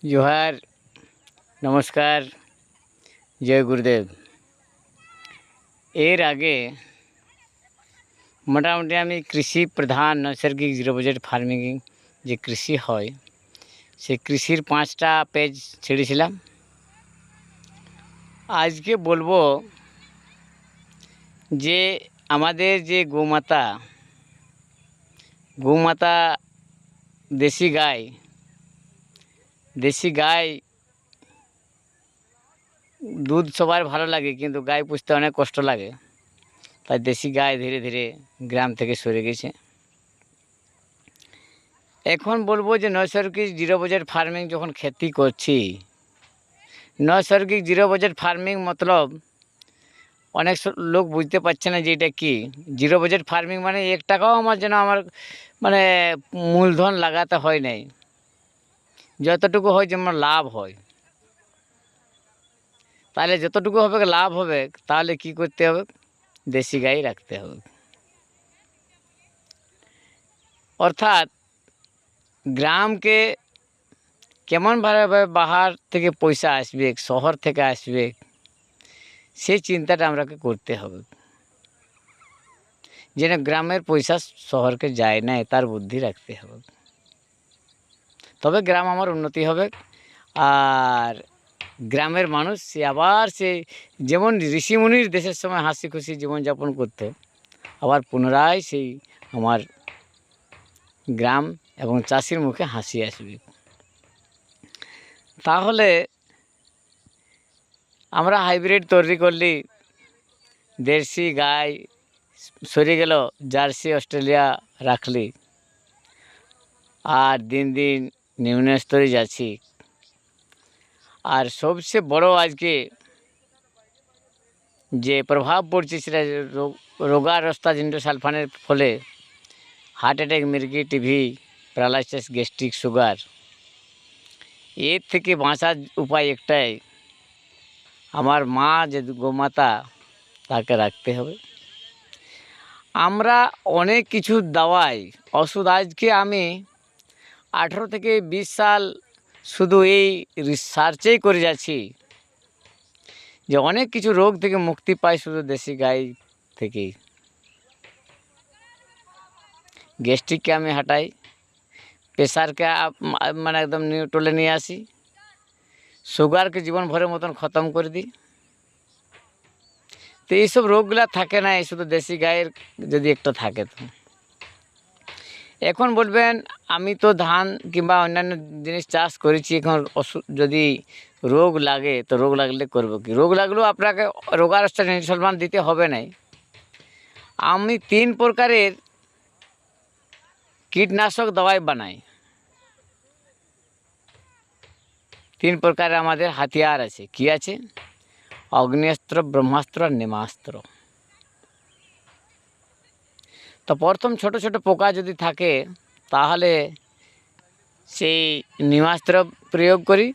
जोहार नमस्कार जय गुरुदेव। एर आगे मोटामुटी आमी कृषि प्रधान नैसर्गिक जिरो बजेट फार्मिंग जे कृषि हय से कृषिर 5टा पेज ছেড়েছিলাম। আজকে বলবো যে আমাদের যে গোমাতা দেশি গাই দুধ সবার ভালো লাগে, কিন্তু গাই পুষতে অনেক কষ্ট লাগে। তাই দেশি গাই ধীরে ধীরে গ্রাম থেকে সরে গেছে। এখন বলবো যে নৈসর্গিক জিরো বাজেট ফার্মিং যখন খেতি করছি, নৈসর্গিক জিরো বাজেট ফার্মিং মতলব অনেক লোক বুঝতে পারছে না যে এটা কি। জিরো বাজেট ফার্মিং মানে 1 টাকাও আমার মানে মূলধন লাগাতে হয় নাই, যতটুকু হয় যেমন লাভ হয়। তাহলে যতটুকু হবে লাভ হবে, তাহলে কি করতে হবে? দেশি গাই রাখতে হবে। অর্থাৎ গ্রামকে কেমনভাবে বাহার থেকে পয়সা আসবে, শহর থেকে আসবে, সেই চিন্তাটা আমরাকে করতে হবে। যেন গ্রামের পয়সা শহরকে যায় না, তার বুদ্ধি রাখতে হবে। তবে গ্রাম আমার উন্নতি হবে। আর গ্রামের মানুষ সে যেমন ঋষিমুনির দেশের সময় হাসি খুশি জীবনযাপন করতো, আবার পুনরায় সেই আমার গ্রাম এবং চাষির মুখে হাসি আসবে। তাহলে আমরা হাইব্রিড তৈরি করলি, দেশি গাই সরে গেল, জার্সি অস্ট্রেলিয়া রাখলি, আর দিন দিন নিম্ন স্তরে যাচ্ছি। আর সবচেয়ে বড় আজকে যে প্রভাব পড়ছে সেটা রোগারস্তা ইন্ডোসালফানের ফলে হার্ট অ্যাটাক, মির্গি, টিভি, প্যারালাইসিস, গ্যাস্ট্রিক, সুগার। এর থেকে বাঁচার উপায় একটাই, আমার মা যে গোমাতা তাকে রাখতে হবে। আমরা অনেক কিছু দাওয়াই ওষুধ, আজকে আমি 18 থেকে 20 সাল শুধু এই রিসার্চেই করে যাচ্ছি যে অনেক কিছু রোগ থেকে মুক্তি পাই শুধু দেশি গাই থেকেই। গ্যাস্ট্রিককে আমি হাঁটাই, প্রেশারকে মানে একদম নিউট্রালে নিয়ে আসি, সুগারকে জীবন ভরের মতন খতম করে দিই। তো এইসব রোগগুলা থাকে না এই শুধু দেশি গায়ের যদি একটা থাকে। তো এখন বলবেন আমি তো ধান কিংবা অন্যান্য জিনিস চাষ করেছি, এখন যদি রোগ লাগে তো রোগ লাগলে করবো কি? রোগ লাগলেও আপনাকে রোগারস্তা ইনসলফান দিতে হবে নাই। আমি 3 প্রকারের কীটনাশক দওয়াই বানাই। 3 প্রকারের আমাদের হাতিয়ার আছে। কি আছে? অগ্নেয়াস্ত্র, ব্রহ্মাস্ত্র, নিমাস্ত্র। তো প্রথম ছোট ছোট পোকা যদি থাকে তাহলে সেই নিমাস্ত্র প্রয়োগ করি।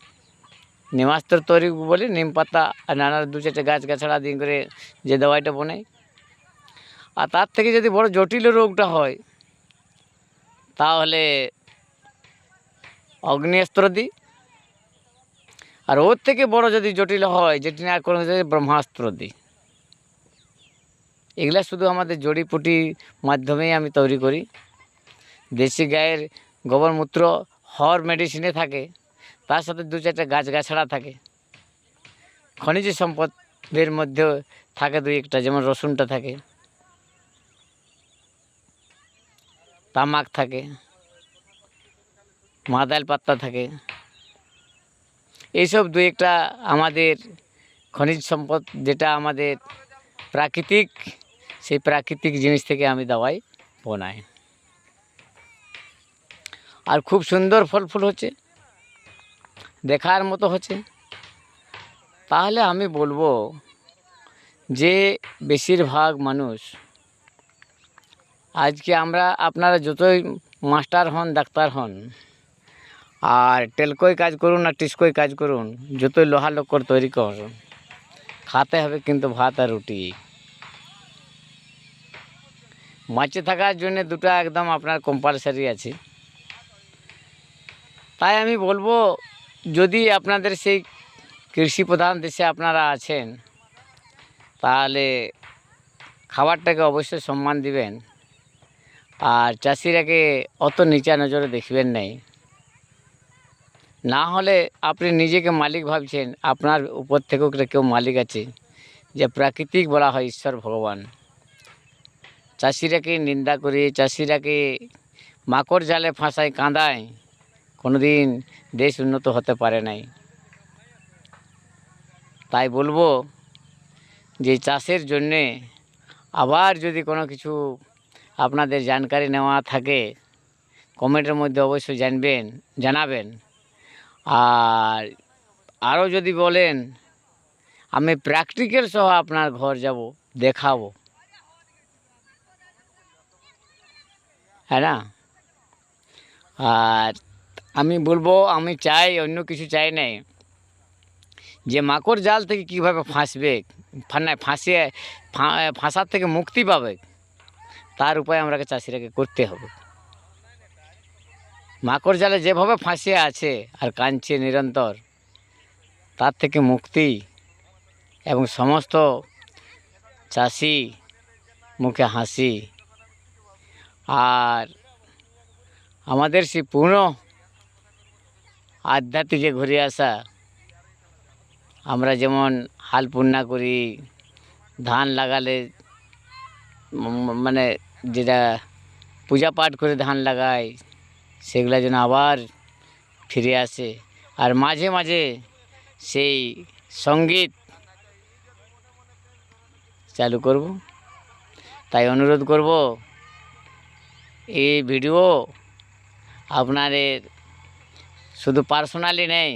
নিমাস্ত্র তৈরি বলি নিম পাতা আর নানা 2-4টে গাছগাছড়া দিয়ে করে যে দওয়াইটা বানাই। আর তার থেকে যদি বড় জটিল রোগটা হয় তাহলে অগ্নেয়াস্ত্র দিই। আর ওর থেকে বড় যদি জটিল হয়, যেটি না কোনো ব্রহ্মাস্ত্র দিই। এগুলা শুধু আমাদের জড়িপুটি মাধ্যমেই আমি তৈরি করি। দেশি গায়ের গোবরমূত্র হর মেডিসিনে থাকে, তার সাথে 2-4টে গাছগাছড়া থাকে। খনিজ সম্পদের মধ্যে থাকে 2-1টা, যেমন রসুনটা থাকে, তামাক থাকে, মাদাল পাতা থাকে। এইসব 2-1টা আমাদের খনিজ সম্পদ, যেটা আমাদের প্রাকৃতিক, সেই প্রাকৃতিক জিনিস থেকে আমি দাওয়াই বানাই। আর খুব সুন্দর ফল হচ্ছে, দেখার মতো হচ্ছে। তাহলে আমি বলবো যে বেশিরভাগ মানুষ আজকে আপনারা যতই মাস্টার হন, ডাক্তার হন, আর টেলকোয় কাজ করুন আর টিস্কোয় কাজ করুন, যতই লোহা লক্কর তৈরি করুন, খাতে হবে কিন্তু ভাত আর রুটি। বাঁচে থাকার জন্য দুটো একদম আপনার কম্পালসারি আছে। তাই আমি বলবো যদি আপনাদের সেই কৃষি প্রধান দেশে আপনারা আছেন, তাহলে খাবারটাকে অবশ্যই সম্মান দিবেন, আর চাষিরাকে অত নিচা নজরে দেখবেন নাই। না হলে আপনি নিজেকে মালিক ভাবছেন, আপনার উপর থেকেও কেউ মালিক আছে, যে প্রাকৃতিক বলা হয় ঈশ্বর ভগবান। চাষিরাকে নিন্দা করে, চাষিরাকে মাকড় জালে ফাঁসায়, কাঁদায়, কোনোদিন দেশ উন্নত হতে পারে নাই। তাই বলবো যে চাষের জন্যে আবার যদি কোনো কিছু আপনাদের জানকারি নেওয়া থাকে, কমেন্টের মধ্যে অবশ্যই জানাবেন। আর আরও যদি বলেন, আমি প্র্যাকটিক্যাল সহ আপনার ঘর যাব, দেখাবো, হ্যাঁ না? আর আমি বলবো, আমি চাই, অন্য কিছু চাই নাই, যে মাকড় জাল থেকে কীভাবে ফাঁসবে, ফাঁসার থেকে মুক্তি পাবে, তার উপায় আমরাকে চাষিরাকে করতে হবে। মাকড় জালে যেভাবে ফাঁসিয়ে আছে আর কাঁদছে নিরন্তর, তার থেকে মুক্তি এবং সমস্ত চাষি মুখে হাসি। আর আমাদের সেই পূর্ণ আধ্যাত্মিকে ঘুরে আসা, আমরা যেমন হাল পূর্ণা করি, ধান লাগালে মানে যেটা পূজা পাঠ করে ধান লাগাই, সেগুলো যেন আবার ফিরে আসে। আর মাঝে মাঝে সেই সঙ্গীত চালু করব। তাই অনুরোধ করব, এই ভিডিও আপনাদের শুধু পার্সোনালি নেই,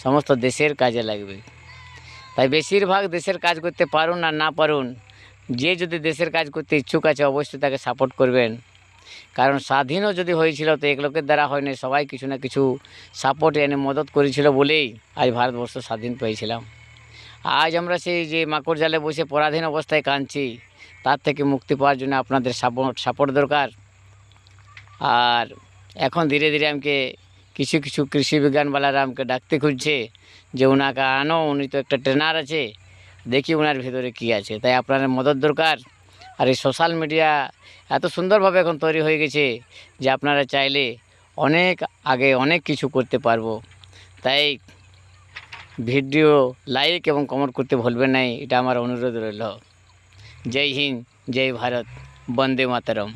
সমস্ত দেশের কাজে লাগবে। তাই বেশিরভাগ দেশের কাজ করতে পারুন আর না পারুন, যে যদি দেশের কাজ করতে ইচ্ছুক আছে অবশ্যই তাকে সাপোর্ট করবেন। কারণ স্বাধীনও যদি হয়েছিল তো এক লোকের দ্বারা হয়নি, সবাই কিছু না কিছু সাপোর্ট এনে মদত করেছিল বলেই আজ ভারতবর্ষ স্বাধীন পেয়েছিলাম। আজ আমরা সেই যে মাকড় জালে বসে পরাধীন অবস্থায় কাঁদছি, তার থেকে মুক্তি পাওয়ার জন্য আপনাদের সাপোর্ট দরকার। আর এখন ধীরে ধীরে আমাকে কিছু কিছু কৃষি বিজ্ঞানওয়ালারা আমাকে ডাকতে খুঁজছে, যে ওনাকে আনো, উনি তো একটা ট্রেনার আছে, দেখি ওনার ভিতরে কী আছে। তাই আপনাদের মদত দরকার। আর এই সোশ্যাল মিডিয়া এত সুন্দরভাবে এখন তৈরি হয়ে গেছে যে আপনারা চাইলে অনেক আগে অনেক কিছু করতে পারবো। তাই ভিডিও লাইক এবং কমেন্ট করতে ভুলবেন না, এটা আমার অনুরোধ রইল। জয় হিন্দ, জয় ভারত, বন্দে মাতরম।